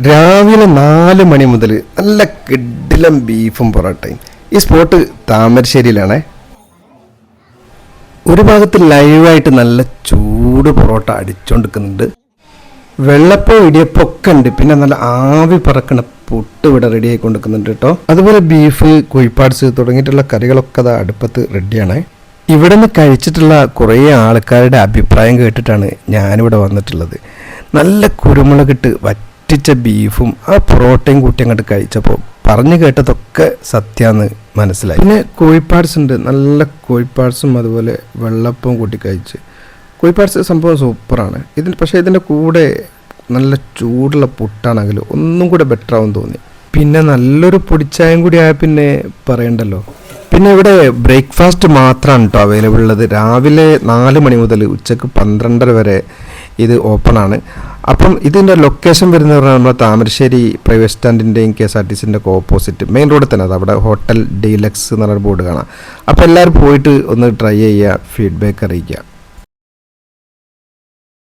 രാവിലെ 4 മണി മുതൽ നല്ല കിടിലം ബീഫും പൊറോട്ടയും. ഈ സ്പോട്ട് താമരശ്ശേരിയിലാണേ. ഒരു ഭാഗത്ത് ലൈവായിട്ട് നല്ല ചൂട് പൊറോട്ട അടിച്ചുകൊണ്ടിരിക്കുന്നുണ്ട്. വെള്ളപ്പം ഇടിയപ്പം ഒക്കെ ഉണ്ട്. പിന്നെ നല്ല ആവി പറക്കണ പുട്ട് ഇവിടെ റെഡി ആയിക്കൊണ്ടിരിക്കുന്നുണ്ട് കേട്ടോ. അതുപോലെ ബീഫ്, കുഴിപ്പാട്സ് തുടങ്ങിയിട്ടുള്ള കറികളൊക്കെ അത് അടുപ്പത്ത് റെഡിയാണ്. ഇവിടെ നിന്ന് കഴിച്ചിട്ടുള്ള കുറേ ആൾക്കാരുടെ അഭിപ്രായം കേട്ടിട്ടാണ് ഞാനിവിടെ വന്നിട്ടുള്ളത്. നല്ല കുരുമുളകിട്ട് വറ്റിച്ച ബീഫും ആ പൊറോട്ടയും കൂട്ടി അങ്ങോട്ട് കഴിച്ചപ്പോൾ പറഞ്ഞു കേട്ടതൊക്കെ സത്യമാണെന്ന് മനസ്സിലായി. പിന്നെ കോഴിപ്പാട്സ് ഉണ്ട്, നല്ല കോഴിപ്പാട്സും അതുപോലെ വെള്ളപ്പവും കൂട്ടി കഴിച്ച്. കോഴിപ്പാട്സ് സംഭവം സൂപ്പറാണ്. പക്ഷേ ഇതിൻ്റെ കൂടെ നല്ല ചൂടുള്ള പുട്ടാണെങ്കിൽ ഒന്നും കൂടെ ബെറ്റർ ആവും തോന്നി. പിന്നെ നല്ലൊരു പൊടിച്ചായം കൂടി ആയ പിന്നെ പറയണ്ടല്ലോ. പിന്നെ ഇവിടെ ബ്രേക്ക്ഫാസ്റ്റ് മാത്രമാണ് കേട്ടോ അവൈലബിൾ ഉള്ളത്. രാവിലെ 4 മണി മുതൽ ഉച്ചക്ക് 12:30 വരെ ഇത് ഓപ്പണാണ്. അപ്പം ഇതിൻ്റെ ലൊക്കേഷൻ വരുന്നത് നമ്മുടെ താമരശ്ശേരി പ്രൈവറ്റ് സ്റ്റാൻഡിൻ്റെയും KSRTCൻ്റെ ഒക്കെ ഓപ്പോസിറ്റ് മെയിൻ റോഡിൽ തന്നെ. അത് അവിടെ ഹോട്ടൽ ഡീലക്സ് എന്നുള്ള ബോർഡ് കാണാം. അപ്പോൾ എല്ലാവരും പോയിട്ട് ഒന്ന് ട്രൈ ചെയ്യുക, ഫീഡ്ബാക്ക് അറിയിക്കുക.